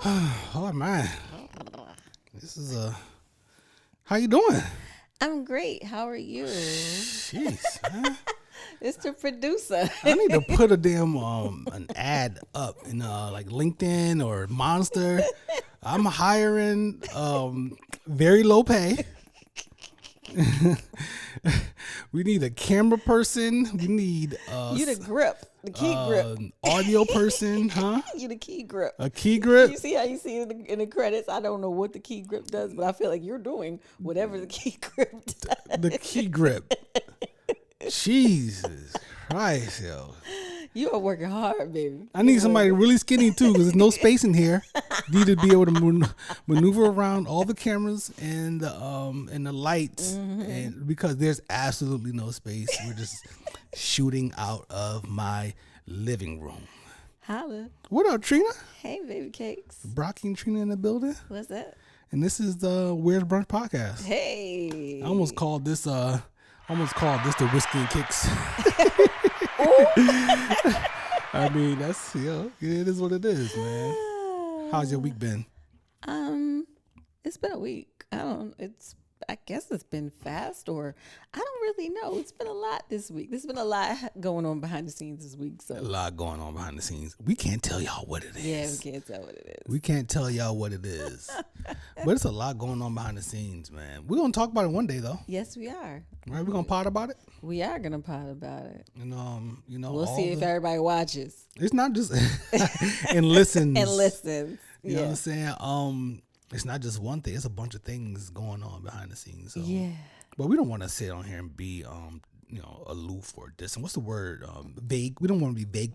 Oh man, this is how you doing? I'm great. How are you? Jeez, man. It's the producer. I need to put a damn an ad up in like LinkedIn or Monster. I'm hiring very low pay. We need a camera person. We need You the grip, the key grip. audio person, huh? You the key grip. A key grip. You see how you see it in the credits? I don't know what the key grip does, but I feel like you're doing whatever the key grip does. The key grip. Jesus Christ, yo. You are working hard, baby. I need somebody really skinny too, because there's no space in here. Need to be able to maneuver around all the cameras and the lights, and because there's absolutely no space. We're just shooting out of my living room. Holla. What up, Trina? Hey, baby cakes. Brocky and Trina in the building, What's that? and this is the Where's Brunch podcast. Hey. I almost called this the Whiskey and Kicks. I mean, that's it is what it is, man. How's your week been? It's been a week. I guess it's been fast, or I don't really know. It's been a lot this week. There's been a lot going on behind the scenes this week. A So lot going on behind the scenes. We can't tell y'all what it is. yeah, we can't tell what it is. We can't tell y'all what it is. But it's a lot going on behind the scenes, man. We're gonna talk about it one day though. Yes, we are. Right? We're gonna pod about it. We are gonna pod about it. And We'll see if everybody watches it's not just and listens. and listens. You know what I'm saying? It's not just one thing, it's a bunch of things going on behind the scenes. So Yeah. but we don't want to sit on here and be aloof or distant. What's the word? Vague. We don't want to be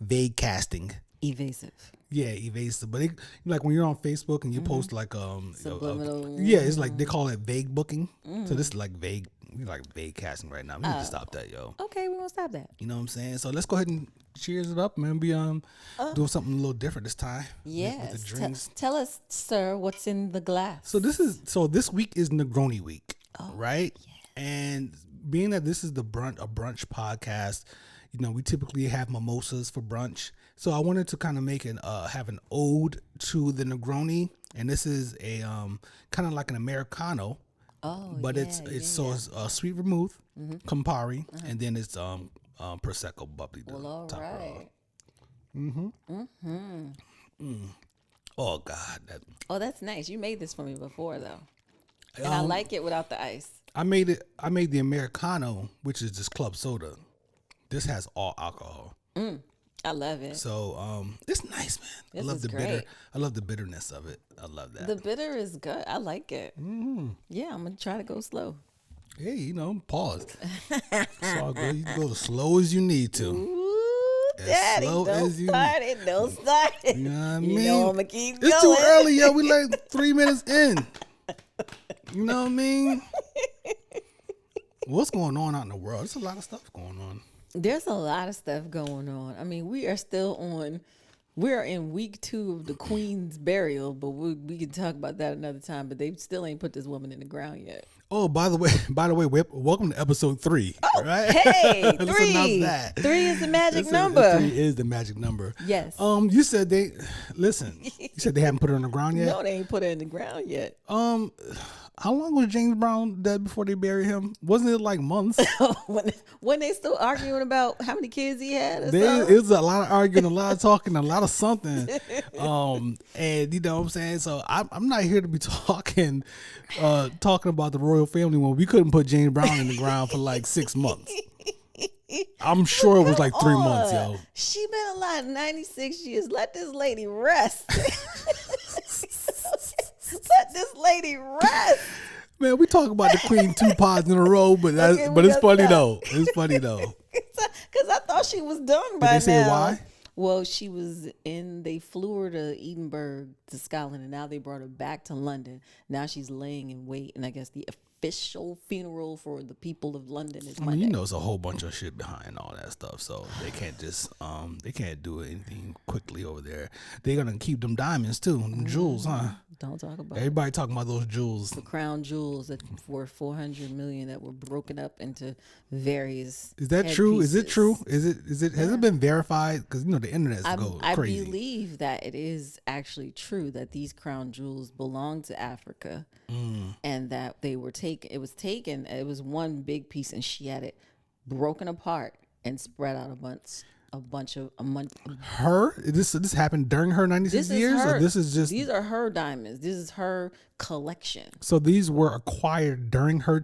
vague casting. Evasive. Yeah, evasive. But like when you're on Facebook and you post like Subliminal. it's like they call it vague booking. So this is like vague. We like vague casting right now. We need to stop that, yo. Okay, we won't stop that. You know what I'm saying? So let's go ahead and cheers it up, man. Be doing something a little different this time. Yes. With the drinks. Tell us, sir, what's in the glass. So this week is Negroni week, right? Yeah. And being that this is a brunch podcast, we typically have mimosas for brunch. So I wanted to kind of make have an ode to the Negroni, and this is a kind of like an Americano. But it's sweet vermouth, Campari, and then it's Prosecco bubbly. Well, all right. Oh God, That's nice. You made this for me before, though, and I like it without the ice. I made the Americano, which is just club soda. This has all alcohol. I love it. So it's nice, man. This I love is the great. bitter. I love the bitterness of it. I love that. The bitter is good. I like it. Yeah, I'm gonna try to go slow. Hey, pause. It's all good. You can go as slow as you need to. Ooh, As Daddy, slow don't as you- start it. Don't start it. You know what I You mean? know I'm gonna keep going. It's too early, yo. We like 3 minutes in. You know what I mean? What's going on out in the world? There's a lot of stuff going on. There's a lot of stuff going on. I mean, we're in week 2 of the Queen's burial, but we can talk about that another time. But they still ain't put this woman in the ground yet. Oh, by the way, welcome to episode 3. Oh, right? hey, Let's 3. announce that. 3 is the magic This number. 3 is the magic number. Yes. You said they haven't put her on the ground yet. No, they ain't put her in the ground yet. How long was James Brown dead before they buried him? Wasn't it like months? when they still arguing about how many kids he had? It was a lot of arguing, a lot of talking, a lot of something. And you know what I'm saying? So I'm not here to be talking about the royal family when we couldn't put James Brown in the ground for like 6 months. I'm sure it was like 3 months, yo. She been alive 96 years. Let this lady rest. Let this lady rest. Man, we talk about the Queen 2 pods in a row, but it's funny though. It's funny though. Because I thought she was done by now. Did they say why? Well, they flew her to Edinburgh to Scotland, and now they brought her back to London. Now she's laying in wait, and I guess the official funeral for the people of London is Monday. It's a whole bunch of shit behind all that stuff, so they can't just they can't do anything quickly over there. They're gonna keep them diamonds too, them jewels, huh? Don't talk about it. Everybody talking about those jewels. The crown jewels that were $400 million that were broken up into various. Is that true? Is it true? Is it? Has it been verified? Because the internet's go crazy. I believe that it is actually true that these crown jewels belong to Africa, and that they were taken. It was taken. It was one big piece, and she had it broken apart and spread out a bunch of a month. This happened during her 96 years? Or this is just... These are her diamonds. This is her collection. So these were acquired during her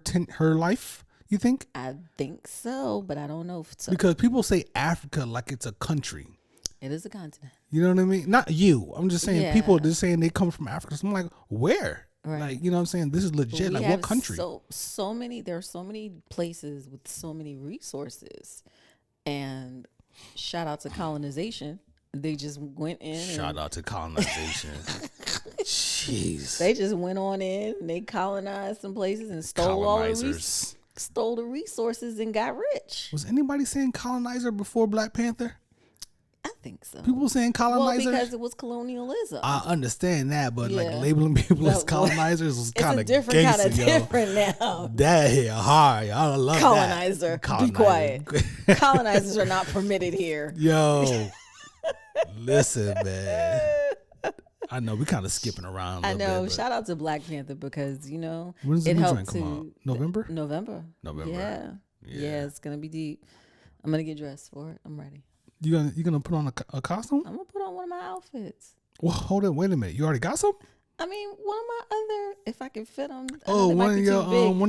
life, you think? I think so, but I don't know if it's because people say Africa like it's a country. It is a continent. You know what I mean? Not you. I'm just saying people just saying they come from Africa. So I'm like, where? Right. Like, you know what I'm saying? This is legit. Like, what country? So many. There are so many places with so many resources, and shout out to colonization. They just went in. Shout out to colonization. Jeez. They just went on in and they colonized some places and stole the resources and got rich. Was anybody saying colonizer before Black Panther? I think so. People saying colonizer? Well, because it was colonialism. I understand that, but like labeling people as colonizers was kind of different now. That hit hard. I love colonizer. that. Be quiet. Colonizers are not permitted here. Yo, listen, man. I know we kind of skipping around. I know. Bit, shout out to Black Panther because when's the new joint come out? November. Yeah, it's gonna be deep. I'm gonna get dressed for it. I'm ready. You gonna put on a costume? I'm gonna put on one of my outfits. Well, hold on, wait a minute. You already got some? I mean, one of my other, if I can fit them. One of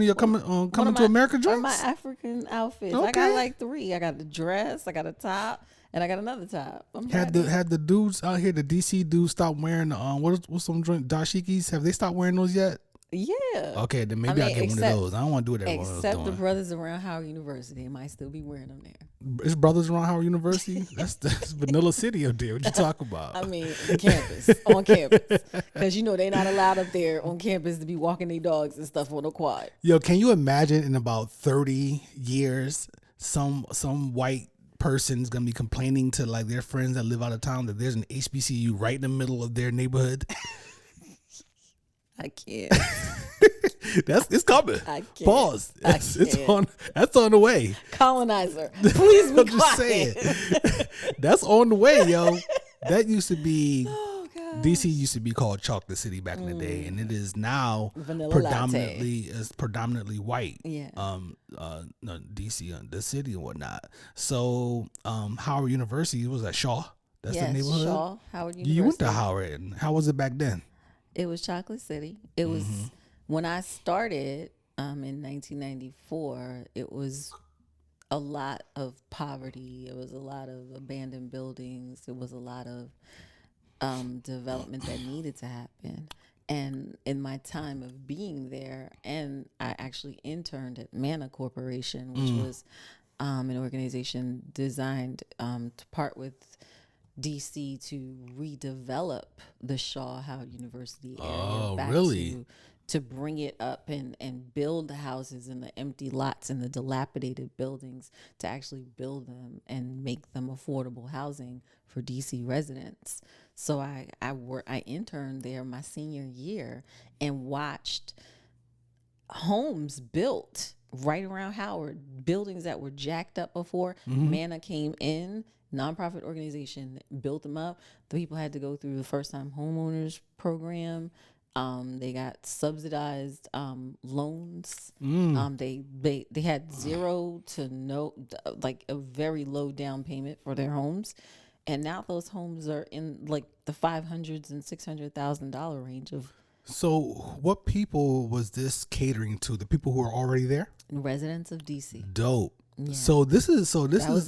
your coming to America joints? One of my African outfits. Okay. I got like 3. I got the dress, I got a top, and I got another top. Had the dudes out here, the DC dudes, stop wearing what's some joint dashikis? Have they stopped wearing those yet? Yeah. Okay, then maybe I'll get one of those. I don't want to do it everyone else doing. Except the brothers around Howard University, they might still be wearing them there. It's brothers around Howard University? That's Vanilla City up there. What you talking about? I mean, the campus, on campus. Because they're not allowed up there on campus to be walking their dogs and stuff on the quad. Yo, can you imagine in about 30 years, some white person's going to be complaining to like their friends that live out of town that there's an HBCU right in the middle of their neighborhood? I can't. It's coming. I can't. Pause. That's on the way. Colonizer. Please be I'm just saying. That's on the way, yo. That used to be DC used to be called Chocolate City back in the day, and it is now predominantly white. Yeah. DC, the city and whatnot. So Howard University was at Shaw. That's the neighborhood. Shaw, Howard University. You went to Howard, and how was it back then? It was Chocolate City. It was when I started in 1994. It was a lot of poverty. It was a lot of abandoned buildings. It was a lot of development that needed to happen. And in my time of being there, and I actually interned at Manna Corporation, which was an organization designed to part with DC to redevelop the Shaw Howard University area back to bring it up and build the houses and the empty lots and the dilapidated buildings, to actually build them and make them affordable housing for DC residents. So I interned there my senior year and watched homes built right around Howard, buildings that were jacked up before. Manna came in, nonprofit organization, built them up. The people had to go through the first time homeowners program. They got subsidized loans. They had zero to no, like a very low down payment for their homes. And now those homes are in like the $500,000 and $600,000 range of. So what people was this catering to? The people who are already there? Residents of DC. Dope. Yeah. So this was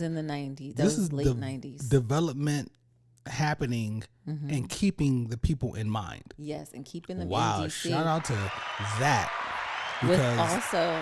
in the 90s. That was late 90s. Development happening and keeping the people in mind. Yes, and keeping them in DC. Shout out to that. With also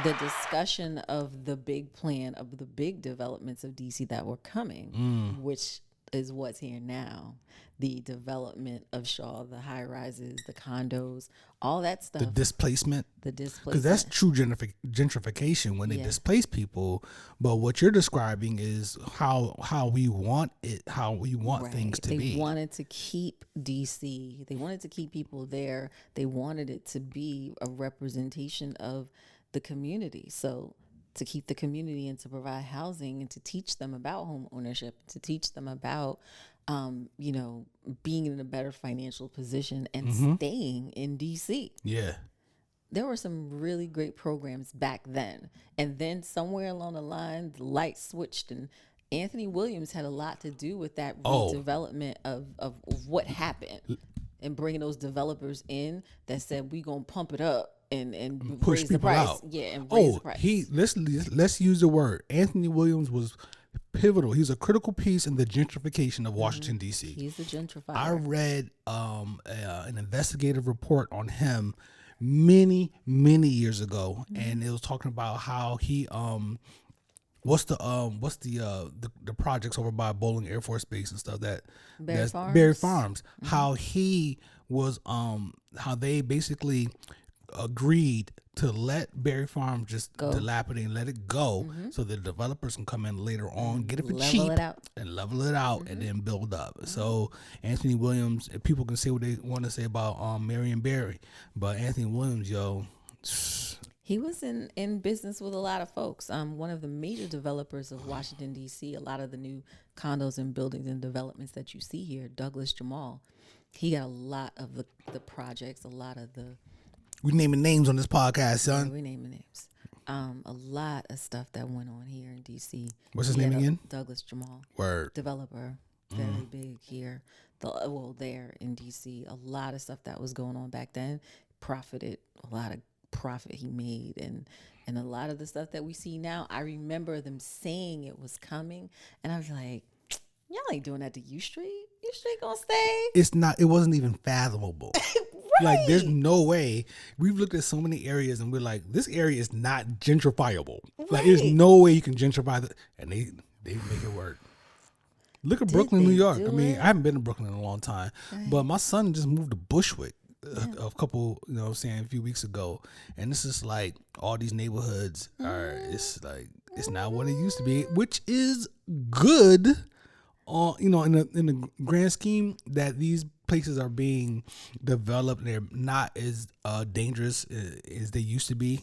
the discussion of the big plan of the big developments of DC that were coming, which is what's here now. The development of Shaw, the high rises, the condos, all that stuff. The displacement. The displacement. Because that's true gentrification when they displace people. But what you're describing is how we want it, how we want things to be. They wanted to keep DC. They wanted to keep people there. They wanted it to be a representation of the community. So to keep the community and to provide housing and to teach them about home ownership, to teach them about being in a better financial position and staying in DC. Yeah. There were some really great programs back then. And then somewhere along the line, the light switched, and Anthony Williams had a lot to do with that redevelopment of what happened and bringing those developers in that said, we going to pump it up and push raise the people price. out. Yeah, and raise the price. Let's use the word. Anthony Williams was pivotal. He's a critical piece in the gentrification of Washington, D.C. He's the gentrifier. I read an investigative report on him many years ago, and it was talking about how he what's the projects over by Bowling Air Force Base and stuff Berry Farms. How he was how they basically agreed to let Berry Farm just dilapidate and let it go, so the developers can come in later on, get it for cheap, and level it out, and then build up. So Anthony Williams, people can say what they want to say about Marion Barry, but Anthony Williams, he was in business with a lot of folks. One of the major developers of Washington, D.C., a lot of the new condos and buildings and developments that you see here, Douglas Jamal, he got a lot of the projects, a lot of the... We naming names on this podcast, son. Yeah, we naming names. A lot of stuff that went on here in D.C. What's his name again? Douglas Jamal. Word. Developer. Very big here. There in D.C. A lot of stuff that was going on back then. Profited. A lot of profit he made. And a lot of the stuff that we see now, I remember them saying it was coming. And I was like, y'all ain't doing that to U Street. U Street gonna stay. It wasn't even fathomable. Like, there's no way. We've looked at so many areas and we're like, this area is not gentrifiable. Right. Like, there's no way you can gentrify that. And they make it work. Look at Brooklyn, New York. I mean, I haven't been to Brooklyn in a long time, but my son just moved to Bushwick a couple, a few weeks ago. And this is like all these neighborhoods it's like, it's not what it used to be, which is good. In the grand scheme that these places are being developed, they're not as dangerous as they used to be,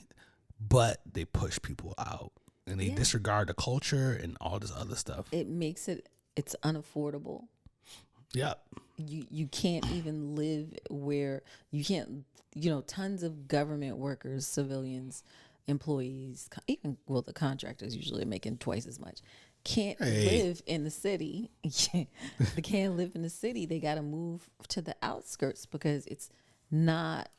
but they push people out and they disregard the culture and all this other stuff. It makes it's unaffordable. Yep. You can't even live where you can't, tons of government workers, civilians, employees, even, the contractors usually are making twice as much. Can't live in the city. They can't live in the city. They got to move to the outskirts because it's not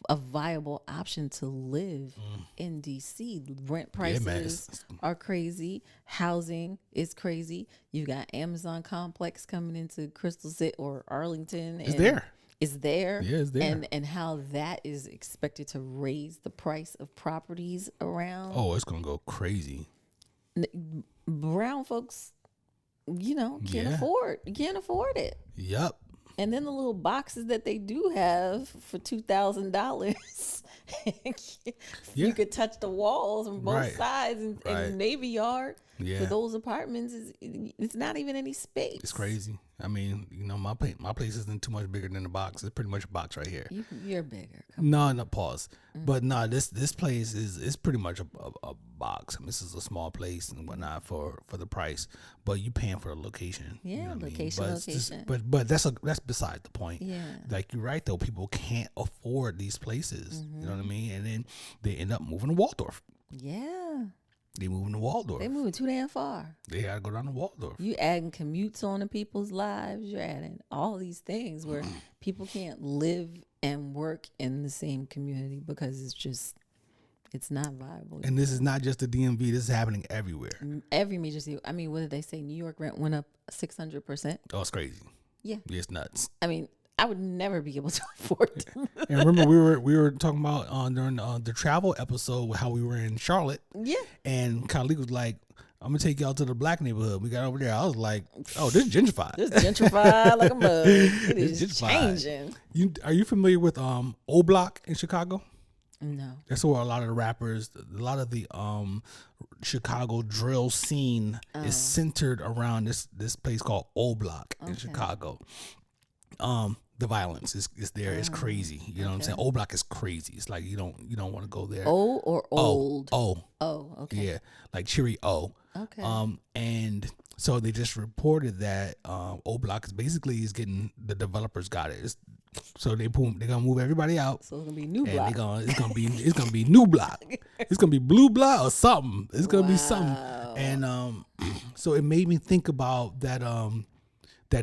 a viable option to live in DC. Rent prices are crazy. Housing is crazy. You got Amazon complex coming into Crystal City or Arlington. It's there. Is there. Yeah, it's there. And how that is expected to raise the price of properties around. Oh, it's going to go crazy. Brown folks, can't afford it. Yep. And then the little boxes that they do have for $2,000, you could touch the walls on both sides in the Navy Yard. Yeah. For those apartments, it's not even any space. It's crazy. I mean, my place isn't too much bigger than a box. It's pretty much a box right here. You're bigger. No, pause. But no, this place is pretty much a box. I mean, this is a small place and whatnot for the price, but you paying for the location. Yeah, location. But that's beside the point. Yeah, like you're right though. People can't afford these places. You know what I mean? And then they end up moving to Waldorf. Yeah. They moving to Waldorf. They moving too damn far. They gotta go down to Waldorf. You adding commutes on to people's lives. You're adding all these things where people can't live and work in the same community because it's not viable. And this is not just the DMV. This is happening everywhere. Every major city. I mean, what did they say? New York rent went up 600%. Oh, it's crazy. Yeah. It's nuts. I mean, I would never be able to afford it. And remember, we were talking about during the travel episode how we were in Charlotte. Yeah. And Kylie was like, I'm gonna take y'all to the black neighborhood. We got over there. I was like, oh, this is gentrified. This gentrified like a mug. It is changing. Are you familiar with O Block in Chicago? No. That's where a lot of the rappers, a lot of the Chicago drill scene is centered around this place called O Block in Chicago. The violence is there. It's crazy. You know what I'm saying? O Block is crazy. It's like you don't want to go there. O or old? O. Oh, okay. Yeah, like Cherry O. Okay. And so they just reported that O Block is getting, the developers got it. So they're gonna move everybody out. So it's gonna be new block. It's gonna be new block. It's gonna be blue block or something. It's gonna be something. And so it made me think about that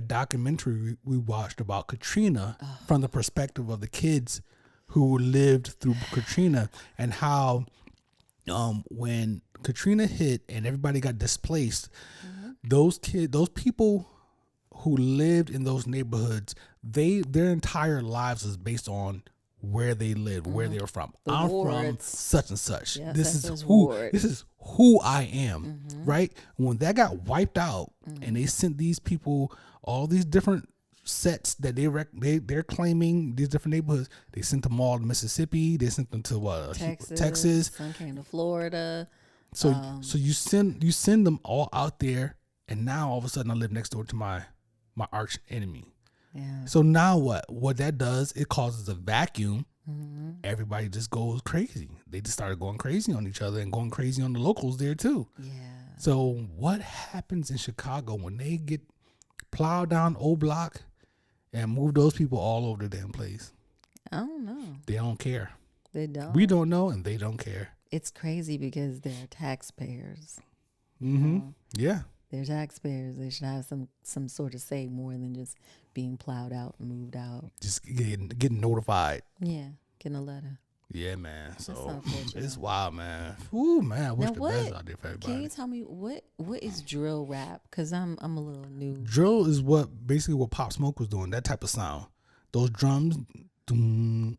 documentary we watched about Katrina from the perspective of the kids who lived through Katrina, and how when Katrina hit and everybody got displaced, those people who lived in those neighborhoods, their entire lives is based on where they lived, where they were from. I'm from such and such. Yes, this is who I am, right? When that got wiped out, and they sent these people all these different sets that they're claiming, these different neighborhoods, they sent them all to Mississippi. They sent them to Texas. Some came to Florida. So you send them all out there, and now all of a sudden I live next door to my arch enemy. Yeah. So now what that does, it causes a vacuum. Everybody just goes crazy. They just started going crazy on each other and going crazy on the locals there too. Yeah. So what happens in Chicago when they get plowed down O Block and move those people all over the damn place? I don't know. They don't care. They don't. We don't know, and they don't care. It's crazy because they're taxpayers. Yeah. They're taxpayers. They should have some sort of say more than just being plowed out and moved out. Just getting notified. Yeah, getting a letter. Yeah, man. So it's wild, man. Ooh, man. I wish the best out there for everybody. Can you tell me what is drill rap? Because I'm a little new. Drill is basically what Pop Smoke was doing. That type of sound. Those drums. Doom,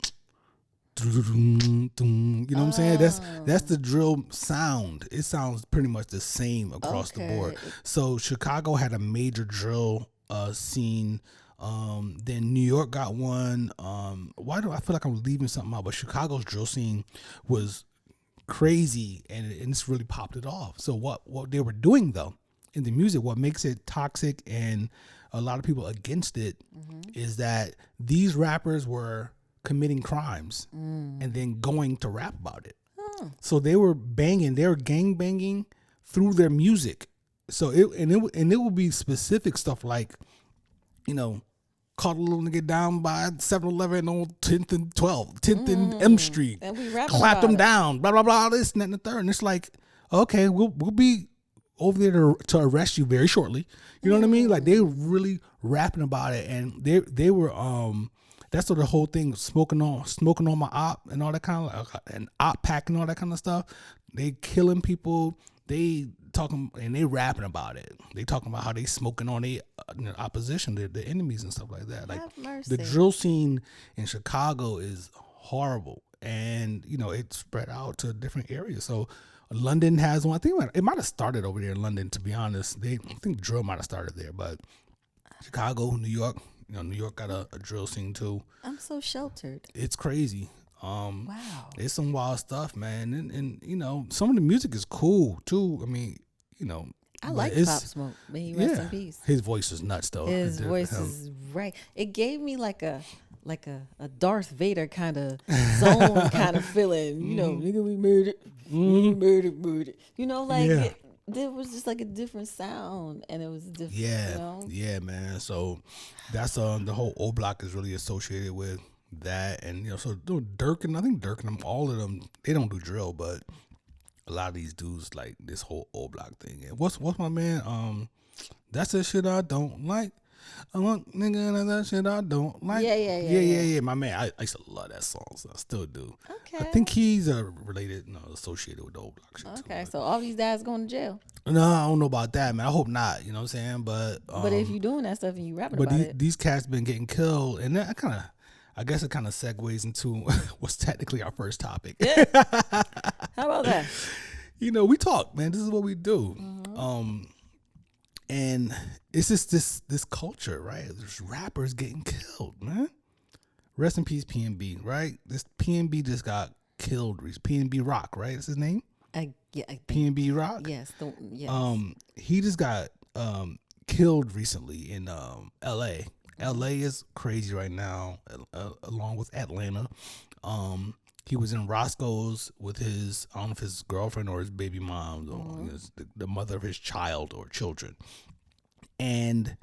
doom, doom, you know what I'm saying? That's the drill sound. It sounds pretty much the same across the board. So Chicago had a major drill scene. Then New York got one. Why do I feel like I'm leaving something out? But Chicago's drill scene was crazy, and it's really popped it off. So what they were doing though in the music, what makes it toxic and a lot of people against it is that these rappers were committing crimes and then going to rap about it. So they were gang banging through their music. So it would be specific stuff like, you know, caught a little nigga down by 7-Eleven on 10th and 12th, 10th and M Street, and we clapped them down, blah, blah, blah, this and that and the third. And it's like, okay, we'll be over there to arrest you very shortly. You know what I mean? Like they were really rapping about it, and they were that's what the whole thing, smoking on my op and all that kind of and op pack and all that kind of stuff. They killing people. They talking and they rapping about it. They talking about how they smoking on the opposition, the enemies and stuff like that. Like the drill scene in Chicago is horrible, and you know it spread out to different areas. So London has one. I think it might have started over there in London. To be honest, I think drill might have started there, but Chicago, New York. You know, New York got a drill scene too. I'm so sheltered. It's crazy. Wow. It's some wild stuff, man. And you know, some of the music is cool too. I mean, you know, I like Pop Smoke. May he rest in peace. His voice is nuts though. His voice is right. It gave me like a Darth Vader kind of zone kind of feeling. You know, nigga, we murdered. Murdered. You know, like there was just like a different sound, and it was different. Yeah, you know? Yeah, man. So that's the whole O Block is really associated with that, and you know, so Dirk and I think Dirk and them, all of them, they don't do drill, but a lot of these dudes like this whole O Block thing. And what's my man? That's the shit I don't like. I want nigga that shit I don't like. Yeah. My man, I used to love that song, so I still do. Okay. I think he's related, associated with the O Block shit too. Okay, so all these guys going to jail. No, I don't know about that, man. I hope not. You know what I'm saying? But if you doing that stuff and you rapping about it, these cats been getting killed, and that I guess it kind of segues into what's technically our first topic. Yeah. How about that? You know, we talk, man. This is what we do. And it's just this culture, right? There's rappers getting killed, man. Rest in peace, PNB, right? This PNB just got killed. PNB Rock, right? That's his name. I think, PNB Rock. yes. He just got killed recently in L.A. L.A. is crazy right now, along with Atlanta. He was in Roscoe's with his, I don't know if his girlfriend or his baby mom, or the mother of his child or children. And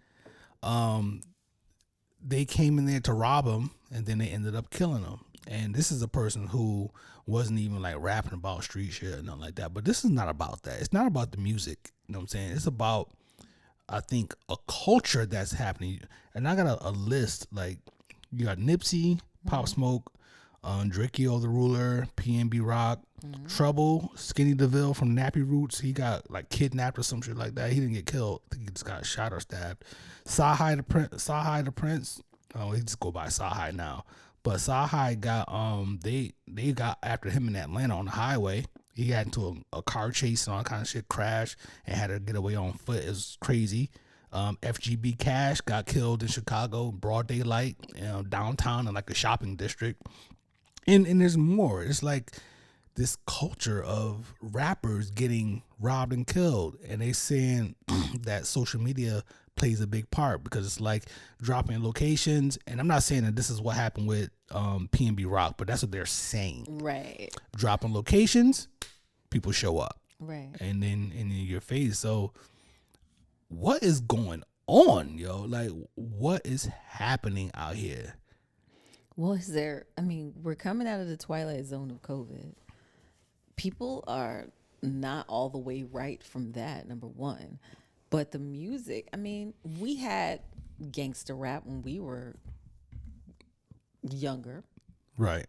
they came in there to rob him, and then they ended up killing him. And this is a person who wasn't even like rapping about street shit or nothing like that. But this is not about that. It's not about the music. You know what I'm saying? It's about, I think, a culture that's happening. And I got a list, like, you got Nipsey, Pop Smoke, Drakeo the Ruler, PNB Rock, Trouble, Skinny DeVille from Nappy Roots. He got like kidnapped or some shit like that. He didn't get killed. I think he just got shot or stabbed. Sahai the Prince. Oh, he just go by Sahai now. But Sahai got they got after him in Atlanta on the highway. He got into a car chase and all kind of shit, crashed and had to get away on foot. It was crazy. FGB Cash got killed in Chicago, broad daylight, downtown in like a shopping district. And there's more. It's like this culture of rappers getting robbed and killed. And they saying that social media plays a big part because it's like dropping locations. And I'm not saying that this is what happened with PNB Rock, but that's what they're saying. Right. Dropping locations, people show up. Right. And then in your face. So what is going on, yo? Like, what is happening out here? Well, we're coming out of the twilight zone of COVID. People are not all the way right from that, number one. But the music, we had gangster rap when we were younger. Right.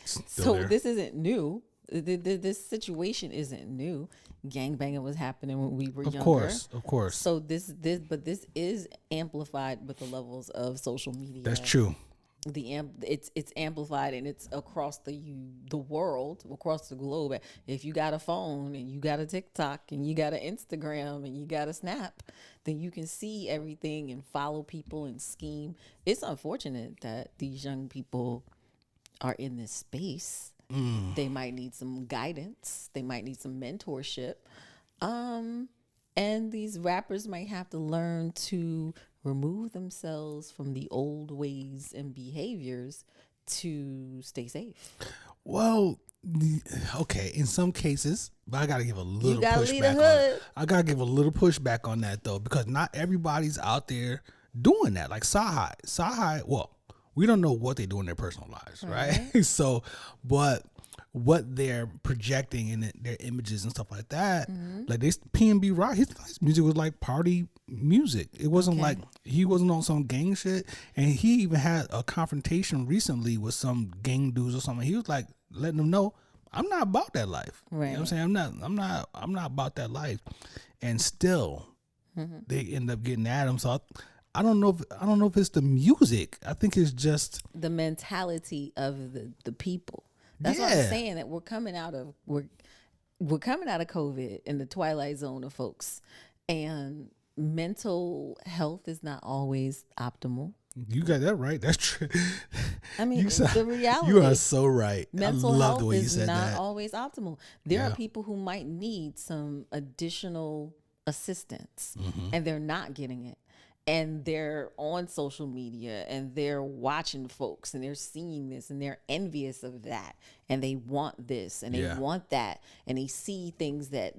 So this isn't new. This situation isn't new. Gangbanging was happening when we were younger. Of course. So this is amplified with the levels of social media. That's true. It's amplified and it's across the world, across the globe. If you got a phone and you got a TikTok and you got an Instagram and you got a Snap, then you can see everything and follow people and scheme. It's unfortunate that these young people are in this space. They might need some guidance. They might need some mentorship. And these rappers might have to learn to remove themselves from the old ways and behaviors to stay safe. Well, okay, in some cases, but I gotta give a little pushback. I gotta give a little pushback on that though, because not everybody's out there doing that. Like Sahai. Well, we don't know what they do in their personal lives, right? So, but what they're projecting in their images and stuff like that, like this PNB Rock, his music was like party music. It wasn't like he wasn't on some gang shit. And he even had a confrontation recently with some gang dudes or something. He was like letting them know, I'm not about that life. Right. You know what I'm saying? I'm not about that life. And still, they end up getting at him. So I don't know if it's the music. I think it's just the mentality of the people. That's what I'm saying, that we're coming out of COVID in the twilight zone of folks, and mental health is not always optimal. You got that right. That's true. The reality. You are so right. Mental I love health the way you is said not that. always optimal. There are people who might need some additional assistance, and they're not getting it. And they're on social media and they're watching folks and they're seeing this and they're envious of that and they want this and they want that and they see things that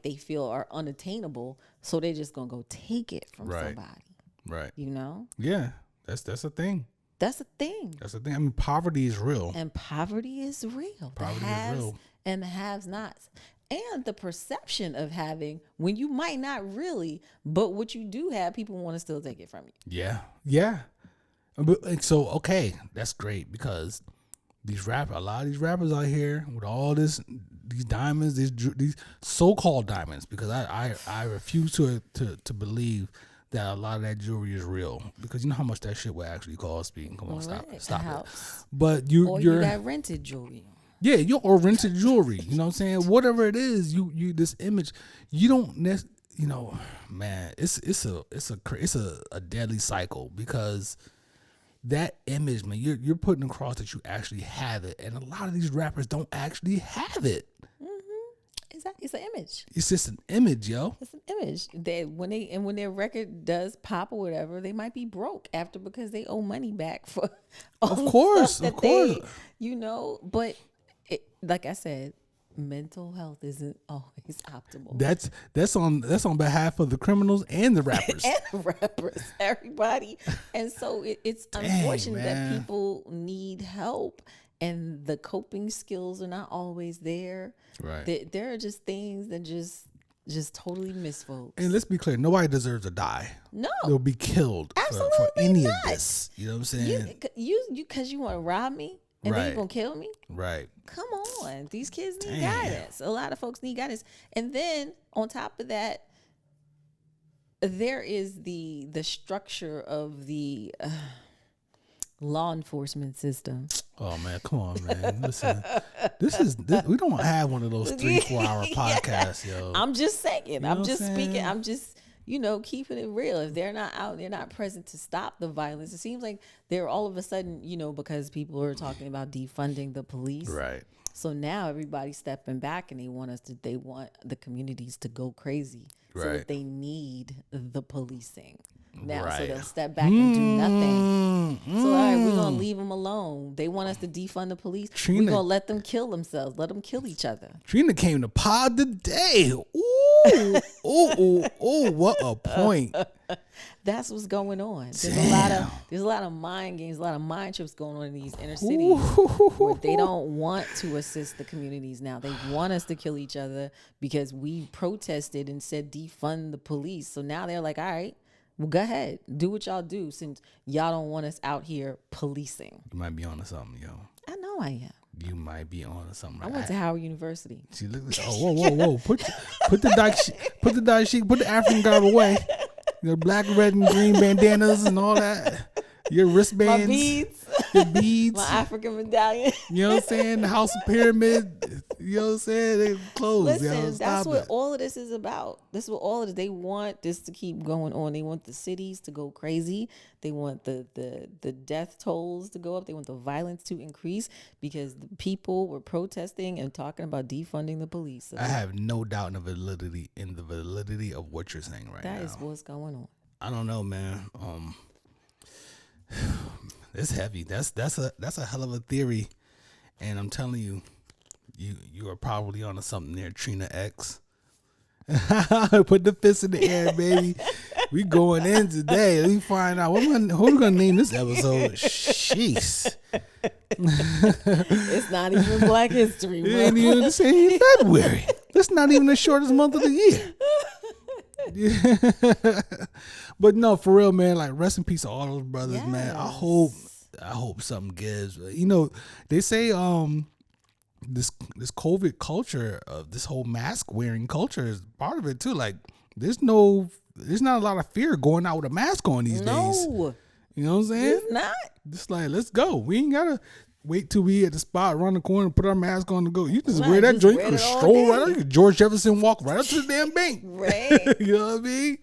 they feel are unattainable, so they're just gonna go take it from somebody. Right. You know? Yeah. That's a thing. That's a thing. Poverty is real. And poverty is real. Poverty is real. And the haves nots. And the perception of having when you might not really, but what you do have, people want to still take it from you. Yeah. But, so, okay, that's great because a lot of these rappers out here with all these diamonds, these so-called diamonds, because I refuse to believe that a lot of that jewelry is real, because you know how much that shit would actually cost. Come on, stop it. But you got rented jewelry. Yeah, or rented jewelry. You know what I'm saying? Whatever it is, you this image, you don't man, it's a deadly cycle, because that image, man, you're putting across that you actually have it, and a lot of these rappers don't actually have it. Exactly, it's an image. It's just an image, yo. It's an image. When their record does pop or whatever, they might be broke after because they owe money back for all Of course, the stuff of that course. But like I said, mental health isn't always optimal. That's on behalf of the criminals and the rappers. And rappers, everybody. And so it's unfortunate man. that people need help and the coping skills are not always there. Right. There are just things that just totally miss folks. And let's be clear, nobody deserves to die. No. They'll be killed for any of this. You know what I'm saying? You because you want to rob me and then Right. you're going to kill me? Right. Come on. These kids need Damn. guidance. A lot of folks need guidance. And then on top of that, there is the structure of the law enforcement system. Oh man, come on, man. Listen, we don't have one of those 3-4 hour podcasts, yo. I'm just saying. know I'm what just I'm speaking. saying? I'm just, keeping it real. If they're not out, they're not present to stop the violence. It seems like they're all of a sudden, because people are talking about defunding the police. Right. So now everybody's stepping back and they want the communities to go crazy. So Right. that they need the policing. Now, Right. so they'll step back and do nothing. So, all right, we're going to leave them alone. They want us to defund the police. We're Trina- going to let them kill themselves. Let them kill each other. Trina came to pod today. Ooh, what a point. That's what's going on. There's a lot of mind games, a lot of mind trips going on in these inner cities where they don't want to assist the communities now. They want us to kill each other because we protested and said defund the police. So now they're like, all right, well, go ahead, do what y'all do since y'all don't want us out here policing. You might be on to something, yo. I know I am. You might be on to something. I went to Howard University. See, look, whoa. Put the dashik, put the African garb away. Your black, red, and green bandanas and all that. Your wristbands. My beads. Your beads. My African medallion. You know what I'm saying? The House of Pyramid. You know what I'm saying? They closed. Listen, that's what all of this is about. This is what all of this. They want this to keep going on. They want the cities to go crazy. They want the death tolls to go up. They want the violence to increase because the people were protesting and talking about defunding the police. So I have no doubt in the validity of what you're saying right now. that is what's going on. I don't know, man. It's heavy. That's a hell of a theory, and I'm telling you, you are probably onto something there, Trina X. Put the fist in the air, baby. We going in today. Let me find out who's gonna name this episode. Jeez. It's not even Black History It ain't even the same February. It's not even the shortest month of the year. But no, for real, man. Like, rest in peace to all those brothers, man. I hope something gives. They say this COVID culture of this whole mask wearing culture is part of it too. Like, there's not a lot of fear going out with a mask on these days. No, You know what I'm saying? it's not. Just like, let's go. We ain't gotta wait till we at the spot, around the corner, put our mask on to go. You just Right, wear that just joint. wear You can it all stroll day. right up. You can George Jefferson walk right up to the damn bank. Right. You know what I mean?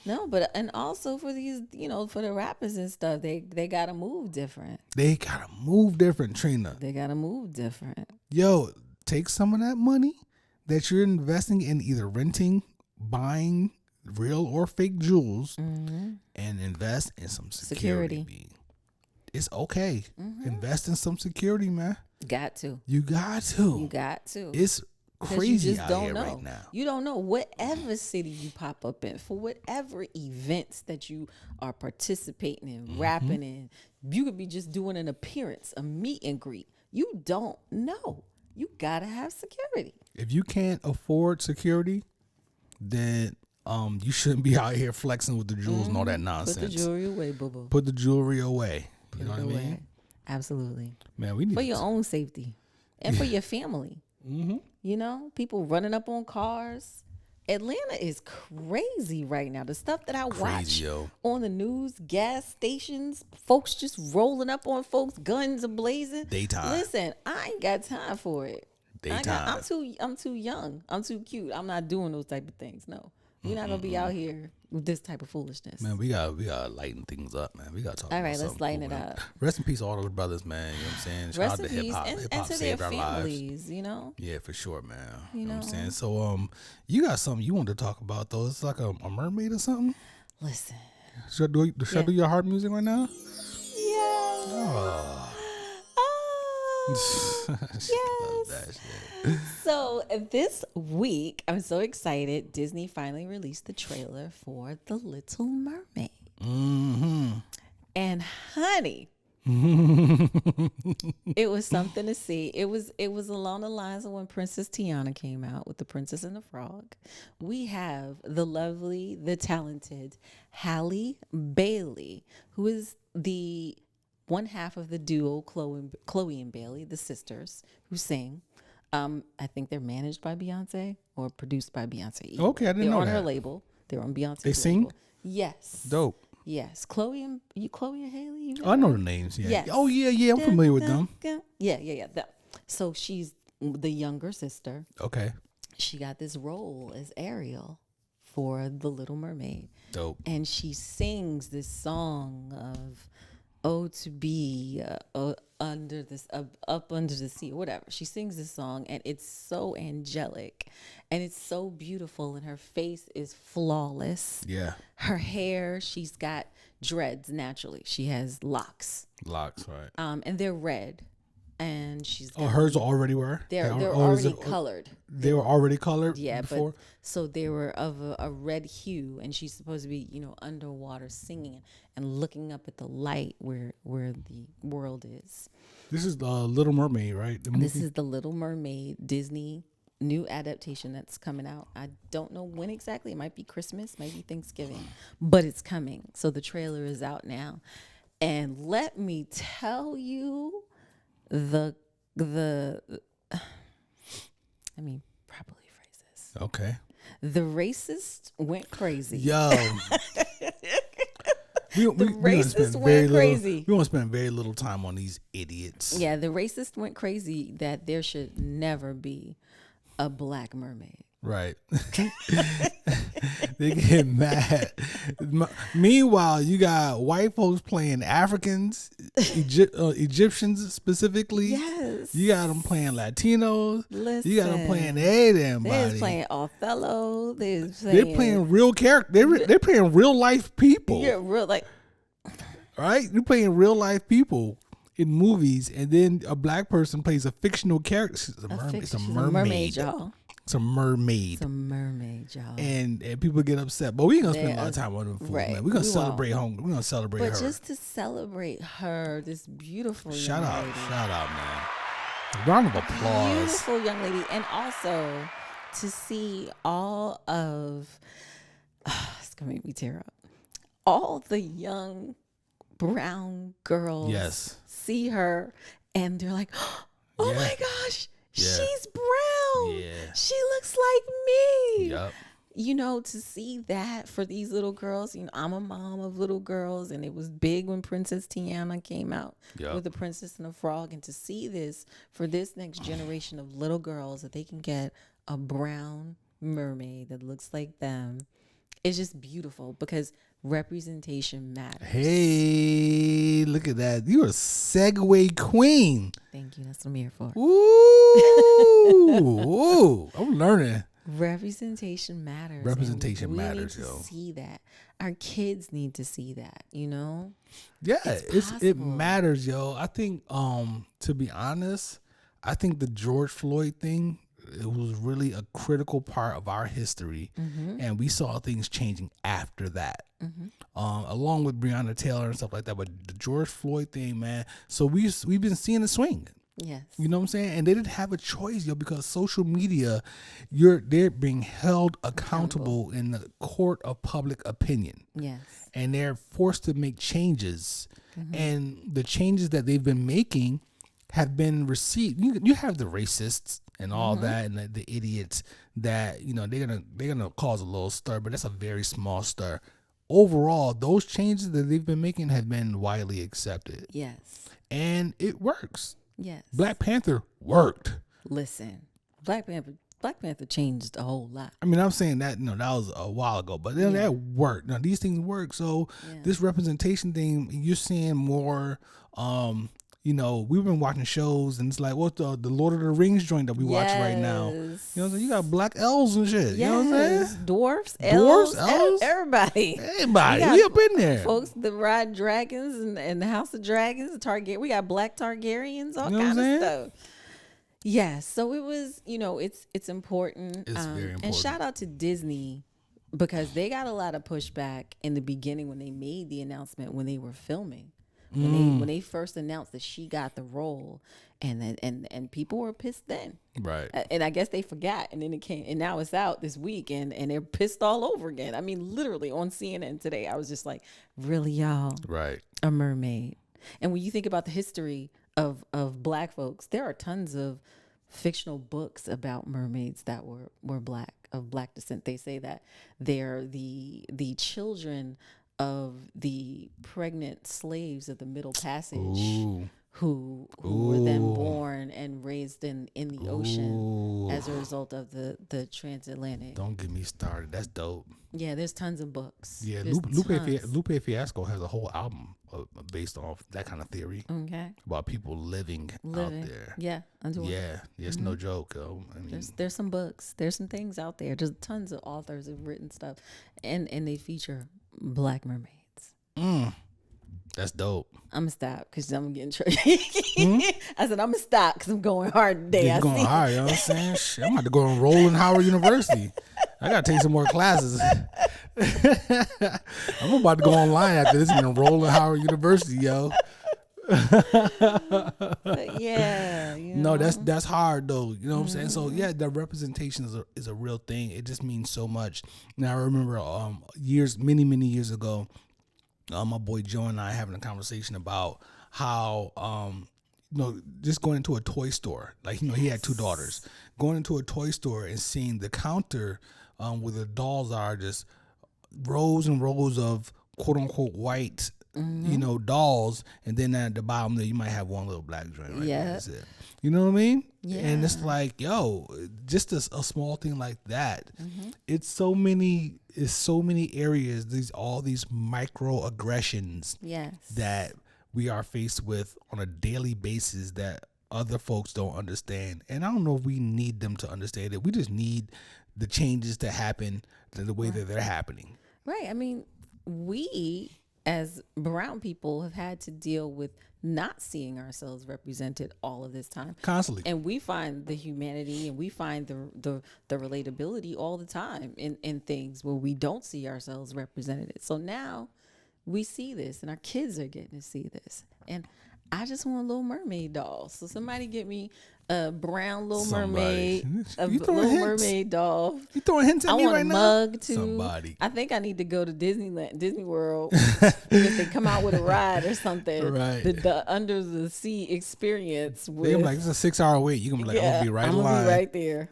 No, but and also for these, for the rappers and stuff, they gotta move different. They gotta move different, Trina. They gotta move different. Yo, take some of that money that you're investing in either renting, buying real or fake jewels, and invest in some security. B. It's okay. Invest in some security, man. Got to. You got to. You got to. It's Because crazy you just out don't here know. right now. You don't know whatever city you pop up in, for whatever events that you are participating in, rapping in. You could be just doing an appearance, a meet and greet. You don't know. You gotta have security. If you can't afford security, then you shouldn't be out here flexing with the jewels and all that nonsense. Put the jewelry away, boo boo. Put the jewelry away. You know what I Away. mean? Absolutely. Man, we need For your own safety and for your family. People running up on cars. Atlanta is crazy right now. The stuff that I watch yo. on the news, gas stations, folks just rolling up on folks, guns ablazing. Daytime. Listen, I ain't got time for it. Daytime. I'm too young. I'm too cute. I'm not doing those type of things. No. We're not gonna be out here with this type of foolishness. Man, we gotta lighten things up, man. We gotta talk. All about right, let's something lighten cool, it man. up. Rest in peace, all those brothers, man. You know what I'm saying? Shout Rest out in to hip peace hop. and Hip to hop their saved our lives. families. You know. Yeah, for sure, man. You You know what I'm know. saying? So, you got something you want to talk about though? It's like a mermaid or something. Listen. Should I do your hard music right now? Yeah. Oh. Oh, She loves that shit. so this week, I'm so excited. Disney finally released the trailer for The Little Mermaid. Mm-hmm. And honey, it was something to see. It was along the lines of when Princess Tiana came out with The Princess and the Frog. We have the lovely, the talented Halle Bailey, who is the one half of the duo Chloe and Bailey, the sisters who sing. I think they're managed by Beyonce or produced by Beyonce. Okay, I didn't know on that. her label. They're on Beyonce's They sing? label. Yes. Dope. Yes. Chloe and Haley. I know the names. Yeah. Yes. Oh yeah. I'm familiar with them. Yeah. So she's the younger sister. Okay. She got this role as Ariel for The Little Mermaid. Dope. And she sings this song of "Oh to be under this up under the sea," or whatever. She sings this song, and it's so angelic, and it's so beautiful, and her face is flawless. Yeah. Her hair, she's got dreads naturally. She has locks, Locks, right? and they're red, and she's got, Hers already were. they're or is already it- colored. They were already colored. Yeah, before? but so they were of a red hue, and she's supposed to be, underwater singing and looking up at the light where the world is. This is the Little Mermaid, right? The movie? This is the Little Mermaid Disney new adaptation that's coming out. I don't know when exactly. It might be Christmas, maybe Thanksgiving, but it's coming. So the trailer is out now, and let me tell you, let me properly phrase this. Okay. The racist went crazy. Yo. Racist went crazy. We won't spend very little time on these idiots. Yeah, the racist went crazy that there should never be a black mermaid. Right. They get mad. Meanwhile, you got white folks playing Africans, Egyptians specifically. Yes. You got them playing Latinos. Listen, You got them playing everybody. They're playing Othello. They're playing real characters. They're playing real life people. You're real Right? They're playing real life people in movies, and then a black person plays a fictional character. It's a mermaid. She's a mermaid, y'all. It's a mermaid. It's a mermaid, y'all. And people get upset, but we ain't gonna spend a lot of time on them fools, right. man. We're gonna We celebrate home. We're gonna celebrate her. But just to celebrate her, this beautiful shout young out, lady. man. Round of applause. Beautiful young lady, and also to see all of it's gonna make me tear up. All the young brown girls, Yes, see her, and they're like, "Oh Yeah. my gosh, Yeah. she's brown. Yeah. She looks like me." Yep. To see that for these little girls, I'm a mom of little girls, and it was big when Princess Tiana came out with The Princess and the Frog, and to see this for this next generation of little girls, that they can get a brown mermaid that looks like them, it's just beautiful because representation matters. Hey, look at that. You're a segue queen. Thank you. That's what I'm here for. Ooh, I'm learning. Representation matters. Representation and matters, we need yo. to see that. Our kids need to see that, Yeah, It's it possible. matters, yo. I think, to be honest, I think the George Floyd thing, it was really a critical part of our history, and we saw things changing after that, along with Breonna Taylor and stuff like that. But the George Floyd thing, man. So we've been seeing the swing. Yes. You know what I'm saying? And they didn't have a choice, yo, because social media, they're being held accountable in the court of public opinion. Yes. And they're forced to make changes. And the changes that they've been making have been received. You have the racists and all that, and the idiots that, they're gonna cause a little stir, but that's a very small stir. Overall, those changes that they've been making have been widely accepted. Yes. And it works. Yes. Black Panther worked. Listen, Black Panther Black Panther changed a whole lot. I mean, I'm saying that, that was a while ago, but then that worked. Now, these things work. So this representation thing, you're seeing more, we've been watching shows, and it's like, what's the Lord of the Rings joint that we watch right now? You know what I'm saying? You got black elves and shit. You know what I'm saying? Dwarfs, elves, everybody. We up in there. Folks that ride dragons and the House of Dragons, Targaryen. We got black Targaryens, all kinds of stuff. Yeah, so it was, it's important. It's very important. And shout out to Disney, because they got a lot of pushback in the beginning when they made the announcement when they were filming. When they first announced that she got the role, and people were pissed then. Right. And I guess they forgot, and then it came, and now it's out this week, and they're pissed all over again. I mean, literally on CNN today, I was just like, really, y'all? Right. A mermaid. And when you think about the history of black folks, there are tons of fictional books about mermaids that were black, of black descent. They say that they're the children of the pregnant slaves of the Middle Passage who were then born and raised in the ocean as a result of the transatlantic. Don't get me started. That's dope. Yeah, there's tons of books. Yeah, Lupe Fiasco has a whole album based off that kind of theory. Okay. About people living out there. Yeah. Yeah, it's no joke. I mean, there's some books. There's some things out there. There's tons of authors have written stuff, and they feature black mermaids. That's dope. I'm gonna stop because I'm getting tricky. I said I'm gonna stop because I'm going hard today. You're going hard, you know what I'm saying? Shit, I'm about to go enroll in Howard University. I gotta take some more classes. I'm about to go online after this and enroll in Howard University, yo. But yeah, no, that's hard though. You know what I'm saying? So yeah, the representation is a real thing. It just means so much. Now I remember many years ago, my boy Joe and I having a conversation about how just going into a toy store. Like, he had 2 daughters. Going into a toy store and seeing the counter where the dolls are, just rows and rows of quote unquote white dolls, and then at the bottom there you might have one little black joint right there. That's it. You know what I mean? Yeah. And it's like, yo, just a small thing like that. It's so many areas, all these microaggressions that we are faced with on a daily basis that other folks don't understand. And I don't know if we need them to understand it. We just need the changes to happen the way that they're happening. Right. I mean, we as brown people have had to deal with not seeing ourselves represented all of this time. Constantly. And we find the humanity and we find the relatability all the time in things where we don't see ourselves represented. So now we see this, and our kids are getting to see this. And I just want a Little Mermaid doll. So somebody get me a brown Little Mermaid, a Little Mermaid doll. You throwing hints at me right now? I want a mug too. Somebody. I think I need to go to Disney World if they come out with a ride or something. Right. The under the sea experience. They're gonna be like, it's a 6-hour wait. You're gonna be like, I'm gonna be right in line. I'm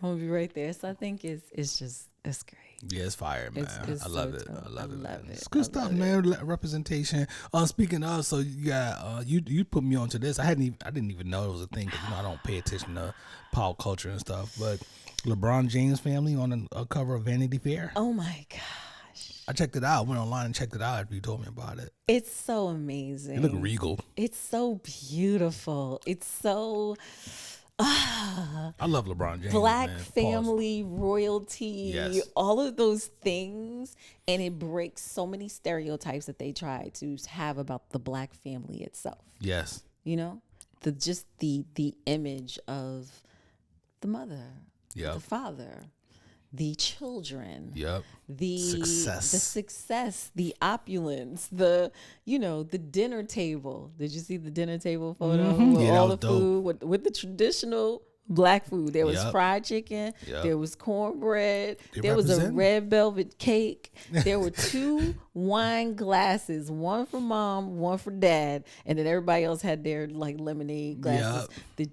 gonna be right there. So I think it's great. Yeah, it's fire, man. It's I love it. I love it. It's good stuff, man. Representation. Speaking of, so you got you put me onto this. I didn't even know it was a thing, because I don't pay attention to pop culture and stuff. But LeBron James Family on a cover of Vanity Fair. Oh my gosh! I checked it out. Went online and checked it out after you told me about it. It's so amazing. It looked regal. It's so beautiful. It's so. I love LeBron James. Black man. family, royalty, all of those things. And it breaks so many stereotypes that they try to have about the black family itself. Yes. The image of the mother, the father, the children, the success, the opulence, the dinner table. Did you see the dinner table photo with all the food with the traditional black food? There was fried chicken, there was cornbread, there was a red velvet cake, there were 2 wine glasses, one for mom, one for dad, and then everybody else had their like lemonade glasses.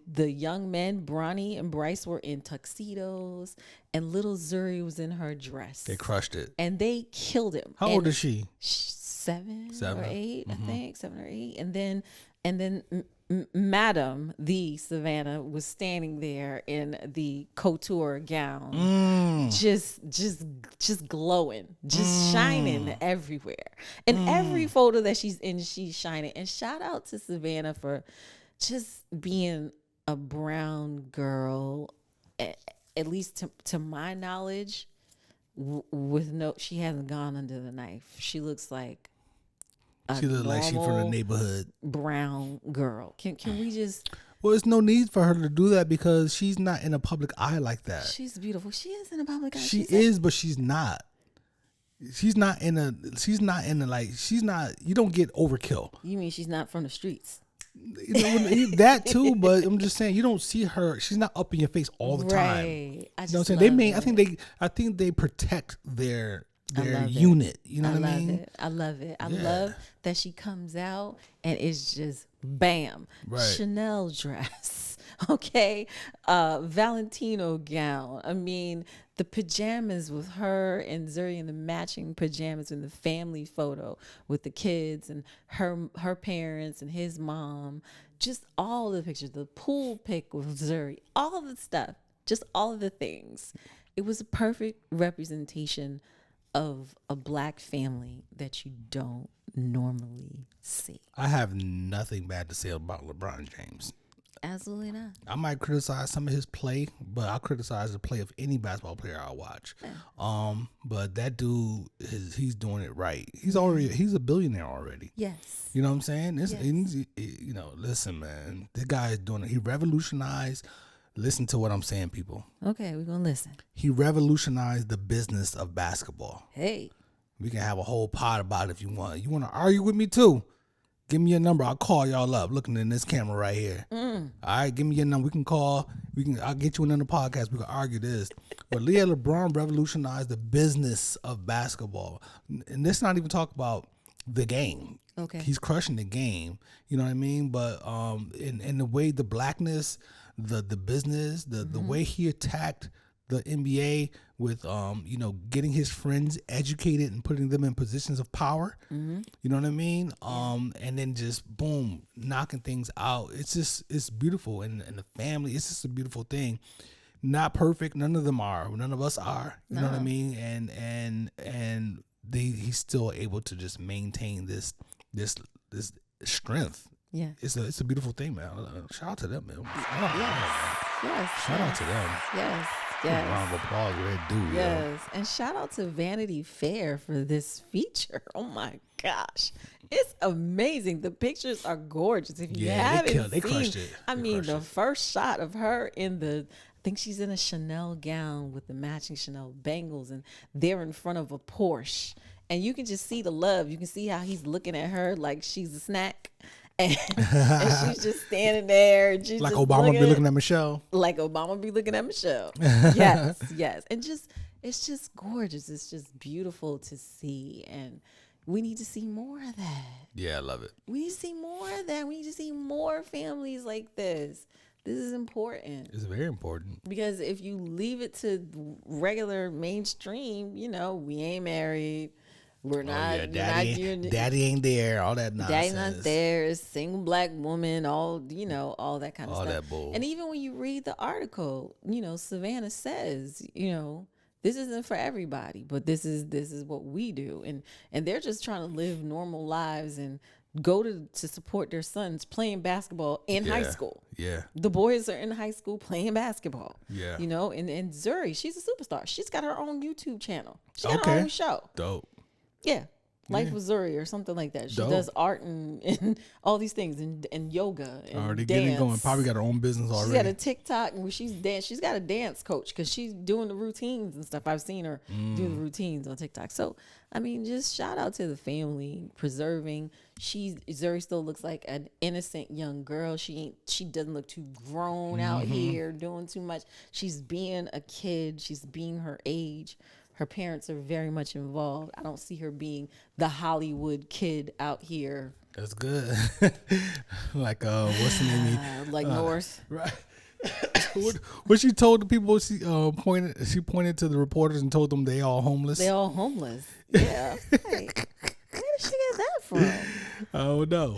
The young men, Bronny and Bryce, were in tuxedos, and little Zuri was in her dress. They crushed it, and they killed him. How old is she? seven Seven. or eight, I think 7 or 8, and then Madam the Savannah was standing there in the couture gown, just glowing, just shining everywhere. And every photo that she's in, she's shining. And shout out to Savannah for just being a brown girl, at least to my knowledge, she hasn't gone under the knife. She looks like she looks like she's from the neighborhood. Brown girl. Can we just? Well, there's no need for her to do that because she's not in a public eye like that. She's beautiful. She is in a public eye. She is, but she's not. She's not in a. She's not in a like. She's not. You don't get overkill. You mean she's not from the streets? You know, that too, but I'm just saying you don't see her. She's not up in your face all the time. You know what I'm saying? I think they protect their unit. You know what I mean? I love it. I love that she comes out and it's just bam. Right. Chanel dress. Okay. Valentino gown. I mean, the pajamas with her and Zuri in the matching pajamas in the family photo with the kids and her parents and his mom. Just all the pictures, the pool pic with Zuri, all the stuff, just all of the things. It was a perfect representation of a black family that you don't normally see. I have nothing bad to say about LeBron James. Absolutely not. I might criticize some of his play, but I'll criticize the play of any basketball player I watch. Yeah. But that dude he's doing it right. He's a billionaire already. Yes. You know what I'm saying? You know, listen, man, this guy is doing it. He revolutionized. Listen to what I'm saying, people. Okay, we're gonna listen. He revolutionized the business of basketball. Hey. We can have a whole pod about it if you want. You want to argue with me too? Give me your number. I'll call y'all up. Looking in this camera right here. All right, give me your number. We can call. I'll get you in the podcast. We can argue this. But LeBron revolutionized the business of basketball, and let's not even talk about the game. Okay, he's crushing the game. You know what I mean? But in the way the blackness, the business, the way he attacked the NBA with getting his friends educated and putting them in positions of power. You know what I mean? And then just boom, knocking things out. It's beautiful, and the family. It's just a beautiful thing. Not perfect. None of them are. None of us are. You know what I mean? And he's still able to just maintain this strength. Yeah, it's a beautiful thing, man. Shout out to them, man. Yes. Shout out to them. Yes. Round of applause, red dude. Yes, and shout out to Vanity Fair for this feature. Oh my gosh, it's amazing. The pictures are gorgeous. If you haven't they seen, crushed it. I mean, the first shot of her in I think she's in a Chanel gown with the matching Chanel bangles, and they're in front of a Porsche, and you can just see the love. You can see how he's looking at her like she's a snack. And she's just standing there. And she's like just Obama be looking at Michelle. Like Obama be looking at Michelle. Yes. And it's just gorgeous. It's just beautiful to see. And we need to see more of that. Yeah, I love it. We need to see more of that. We need to see more families like this. This is important. It's very important. Because if you leave it to regular mainstream, we ain't married. We're not. Daddy ain't there. All that nonsense. Daddy not there. Single black woman. All that kind of all stuff. That bull. And even when you read the article, Savannah says, this isn't for everybody, but this is what we do, and they're just trying to live normal lives and go to support their sons playing basketball in high school. Yeah, the boys are in high school playing basketball. Yeah, and Zuri, she's a superstar. She's got her own YouTube channel. She got her own show. Dope. Yeah. Life with Zuri or something like that. She does art and all these things and yoga and already dance. Getting going. Probably got her own business already. She's got a TikTok where she's got a dance coach because she's doing the routines and stuff. I've seen her do the routines on TikTok. So, I mean, just shout out to the family preserving. Zuri still looks like an innocent young girl. She doesn't look too grown out here doing too much. She's being a kid. She's being her age. Her parents are very much involved. I don't see her being the Hollywood kid out here. That's good. Like what's the name? Like North. Right. What she told the people, she pointed to the reporters and told them they all homeless. They all homeless. Yeah. Hey, way to she get that from? I don't know.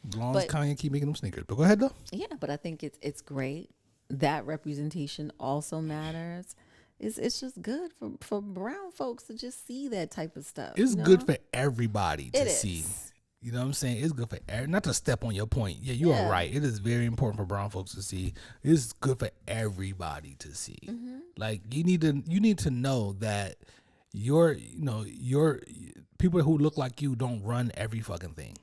As long as Kanye keep making them sneakers. But go ahead though. Yeah, but I think it's great. That representation also matters. It's just good for brown folks to just see that type of stuff. It's good for everybody to see. Is. You know what I'm saying? It's good for not to step on your point. Yeah, you are right. It is very important for brown folks to see. It's good for everybody to see. Like you need to know that your people who look like you don't run every fucking thing.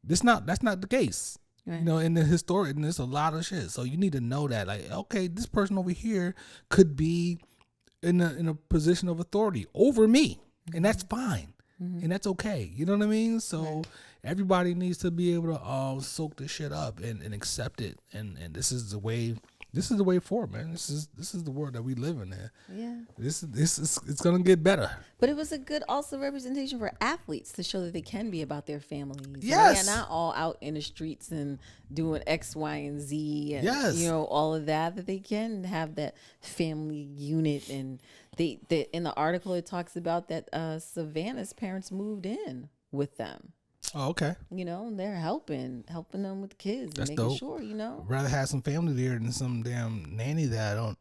That's not the case. Right. You know, in the historic, and there's a lot of shit. So you need to know that, like, okay, this person over here could be in a position of authority over me, and that's fine. And that's okay. You know what I mean? So everybody needs to be able to soak this shit up and accept it. And this is the way forward, man. This is the world that we live in. Yeah. It's gonna get better. But it was a good also representation for athletes to show that they can be about their families. Yes. They're not all out in the streets and doing X, Y, and Z and all of that. That they can have that family unit. And they in the article it talks about that Savannah's parents moved in with them. Oh, okay. You know, they're helping them with the kids. That's and making dope. Sure, you know. I'd rather have some family there than some damn nanny that I don't,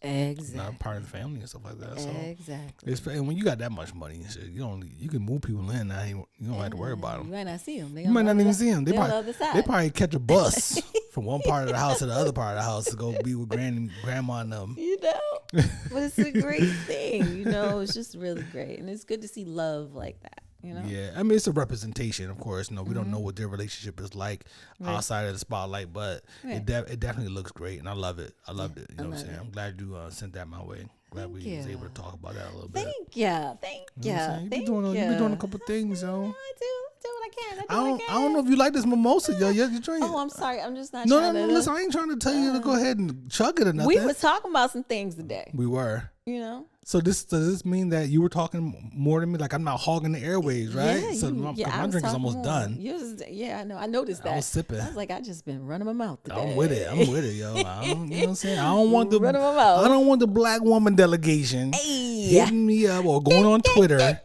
Exactly. not part of the family and stuff like that. So exactly. And when you got that much money and shit, you can move people in. Now you don't have to worry about them. You might not see them. You might not even see them. They probably catch a bus from one part of the house to the other part of the house to go be with grandma and them. You know, but it's a great thing. You know, it's just really great, and it's good to see love like that. You know? Yeah, I mean, it's a representation, of course. We don't know what their relationship is like outside of the spotlight, but it definitely looks great, and I love it. I loved it. You know what I'm saying? I'm glad you sent that my way. Glad we was able to talk about that a little bit. Thank you. You've been doing a couple things, yo. I do what I can. I don't know if you like this mimosa, yo. You drink it. Oh, I'm sorry. I'm just not. No. Listen, I ain't trying to tell you to go ahead and chug it or nothing. We were talking about some things today. We were. You know. So does this mean that you were talking more than me? Like I'm not hogging the airwaves, right? Yeah, so my drink is almost done. I know. I noticed that. I was sipping. I was like, I just been running my mouth today. I'm with it, yo. You know what I'm saying? I don't want running my mouth. I don't want the black woman delegation hitting me up or going on Twitter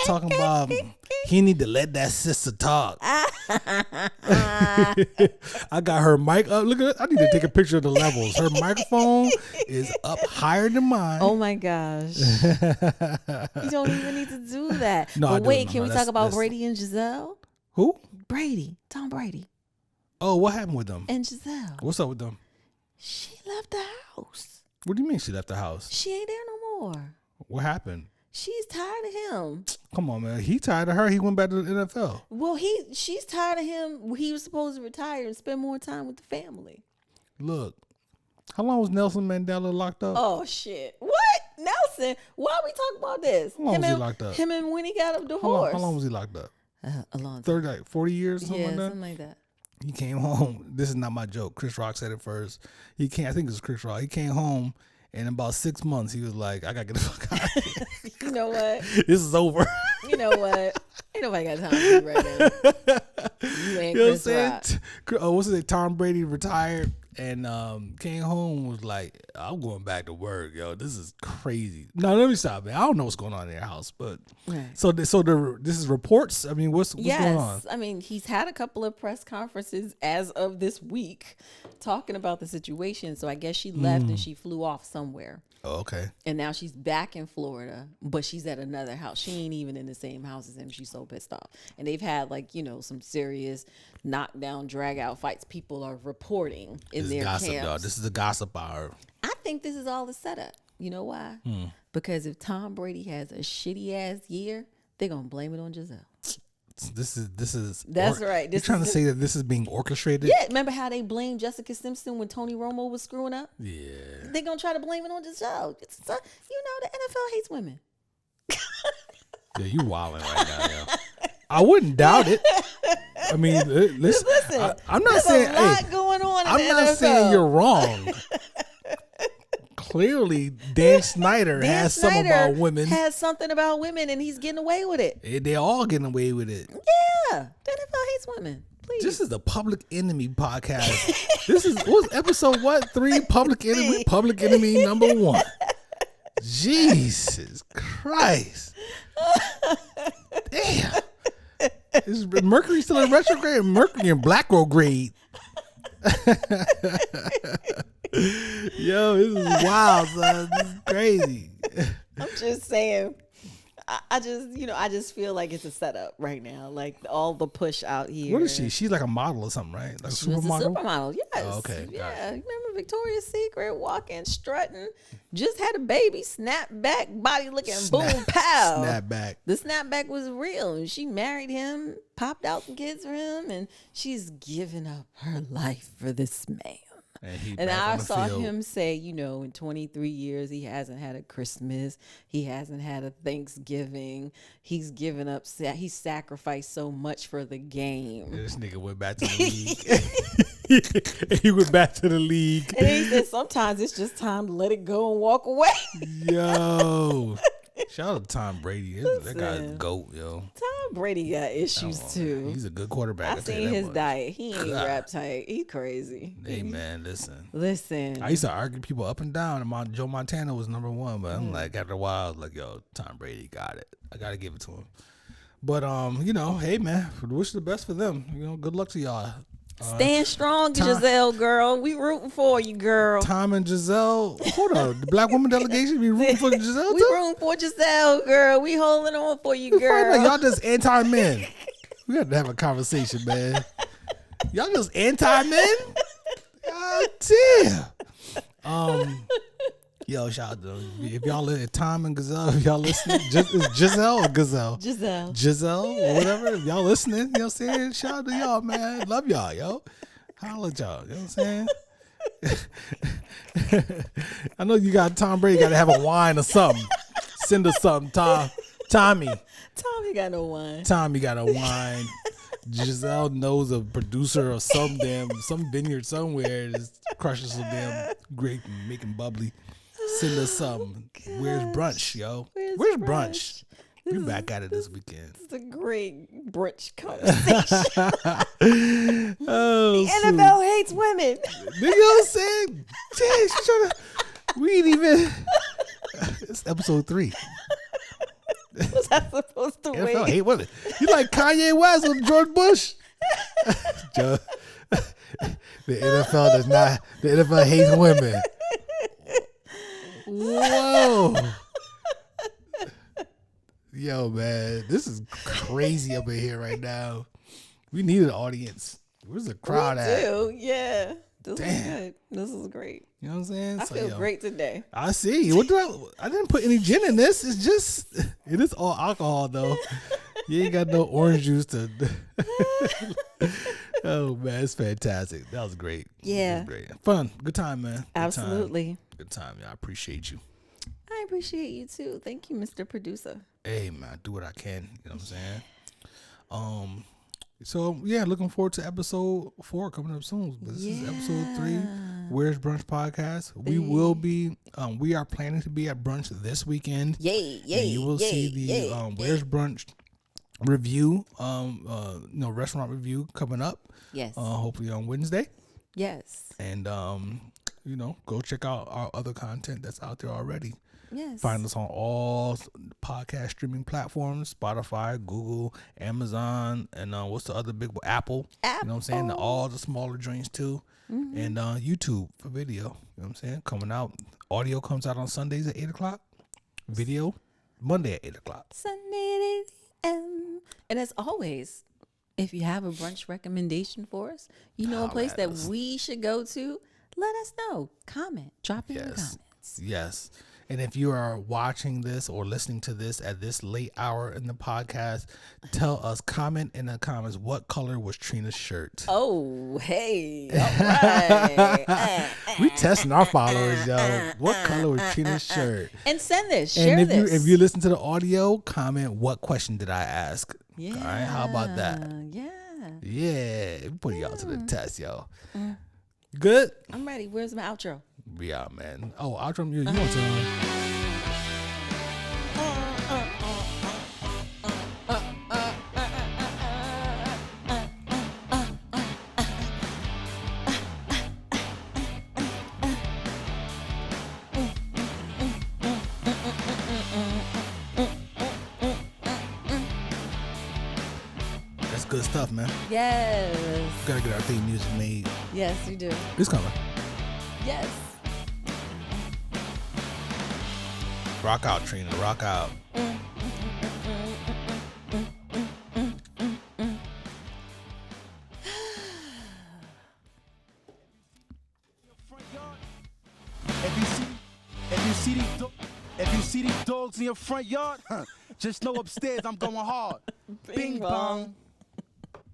talking about he need to let that sister talk. I got her mic up. Look at it. I need to take a picture of the levels. Her microphone is up higher than mine. Oh my gosh. You don't even need to do that. No, but wait, can we talk about Brady and Giselle? Who? Tom Brady. Oh, what happened with them? And Giselle. What's up with them? She left the house. What do you mean she left the house? She ain't there no more. What happened? She's tired of him. Come on, man. He tired of her. He went back to the NFL. Well, she's tired of him. He was supposed to retire and spend more time with the family. Look, how long was Nelson Mandela locked up? Oh, shit. What? Nelson? Why are we talking about this? How long was he locked up? Him and when he got a divorce. How long was he locked up? A long time. 30, like 40 years or something like that? Something like that. He came home. This is not my joke. Chris Rock said it first. I think it was Chris Rock. He came home. And in about 6 months, he was like, I got to get the fuck out of here. You know what? This is over. You know what? Ain't nobody got time for you right now. You ain't Chris Rock. What's it? Tom Brady retired and came home, was like, I'm going back to work, yo. This is crazy. No, let me stop, man. I don't know what's going on in their house. But so this is reports? I mean, what's going on? I mean, he's had a couple of press conferences as of this week talking about the situation. So I guess she left and she flew off somewhere. Oh, okay. And now she's back in Florida, but she's at another house. She ain't even in the same house as him. She's so pissed off. And they've had some serious knockdown, drag out fights. People are reporting in their gossip, camps. Y'all. This is the gossip hour. I think this is all a setup. You know why? Because if Tom Brady has a shitty ass year, they're gonna blame it on Giselle. This is. That's right. You're trying to say that this is being orchestrated? Yeah. Remember how they blamed Jessica Simpson when Tony Romo was screwing up? Yeah. They're gonna try to blame it on Giselle. The NFL hates women. Yeah, you wilding right now, yo. I wouldn't doubt it. I mean, listen. I'm not saying. There's a lot going on. I'm not saying you're wrong. Clearly, Dan Snyder has something about women, and he's getting away with it. They're all getting away with it. Yeah, the NFL hates women. Please. This is the Public Enemy podcast. This is what's episode 3? Public Enemy number 1. Jesus Christ. Damn. Is Mercury still in retrograde? Mercury in Blackrograde. Yo, this is wild, son. This is crazy. I'm just saying. I just feel like it's a setup right now. Like all the push out here. What is she? She's like a model or something, right? Like She was a supermodel, yes. Oh, okay. Yeah. Remember Victoria's Secret walking, strutting, just had a baby, snap back, body looking boom pow. Snap back. The snapback was real. And she married him, popped out some kids for him, and she's given up her life for this man. And I saw him say, in 23 years, he hasn't had a Christmas. He hasn't had a Thanksgiving. He's given up. He sacrificed so much for the game. This nigga went back to the league. He went back to the league. And he said, sometimes it's just time to let it go and walk away. Yo. Shout out to Tom Brady. That guy's a GOAT, yo. Tom Brady got issues too. Man. He's a good quarterback. I seen his diet. He ain't rap tight. He crazy. Hey man, listen. I used to argue people up and down. And Joe Montana was number one, but I'm like, after a while, yo, Tom Brady got it. I gotta give it to him. But hey man, wish the best for them. Good luck to y'all. Stand strong, Giselle, girl. We rooting for you, girl. Tom and Giselle. Hold on. The black woman delegation be rooting for Giselle, we rooting for Giselle, girl. We holding on for you, girl. Y'all just anti-men. We got to have a conversation, man. Y'all just anti-men? God damn. Yo, shout out to them. If y'all listen, Tom and Gazelle, if y'all listening, is Giselle or Gazelle? Giselle or whatever. If y'all listening, you know what I'm saying? Shout out to y'all, man. Love y'all, yo. Holla at y'all, you know what I'm saying? I know you got Tom Brady got to have a wine or something. Send us something, Tommy. Tommy got no wine. Tommy got a wine. Giselle knows a producer or some vineyard somewhere that's crushing some damn grape and making bubbly. Send us something. Where's brunch, yo? Where's brunch? We back at it this weekend. It's a great brunch conversation. The NFL hates women. You know what I'm saying? Dang, she's trying to. We ain't even. It's episode 3. Was I supposed to NFL wait? hate women. You like Kanye West with George Bush? The NFL does not. The NFL hates women. Whoa. Yo, man, this is crazy up in here right now. We need an audience. Where's the crowd at? Yeah. This is good. This is great. You know what I'm saying? I feel great today. I see. I didn't put any gin in this. It is all alcohol though. You ain't got no orange juice to. Oh man, it's fantastic. That was great. Yeah. Was great. Fun. Good time, man. Absolutely. Good time. Yeah, I appreciate you. I appreciate you too. Thank you, Mr. Producer. Hey man, I do what I can. You know what I'm saying? So yeah, looking forward to episode 4 coming up soon. But this is episode 3. Where's Brunch podcast? We will be. We are planning to be at brunch this weekend. Yay! And you will see the Where's Brunch review. Restaurant review coming up. Yes. Hopefully on Wednesday. Yes. And go check out our other content that's out there already. Yes. Find us on all podcast streaming platforms: Spotify, Google, Amazon, and what's the other big one? Apple. You know what I'm saying? All the smaller joints too. Mm-hmm. And YouTube for video. You know what I'm saying? Coming out. Audio comes out on Sundays at 8:00. Video Monday at 8:00. Sunday at 8 a.m. And as always, if you have a brunch recommendation for us, a place that we should go to, let us know. Comment. Drop in the comments. Yes. And if you are watching this or listening to this at this late hour in the podcast, tell us, comment in the comments, what color was Trina's shirt? Oh, hey. All right. We testing our followers, yo. What color was Trina's shirt? And send this. Share this. If you listen to the audio, comment, what question did I ask? Yeah. All right. How about that? Yeah. Yeah. Put y'all to the test, yo. Good? I'm ready. Where's my outro? We out, man. Oh, outro. You want to... good stuff, man. Yes. Gotta get our theme music made. Yes, you do. It's coming. Yes. Rock out, Trina. Rock out. If you see these dogs in your front yard, just know upstairs I'm going hard. Bing bong.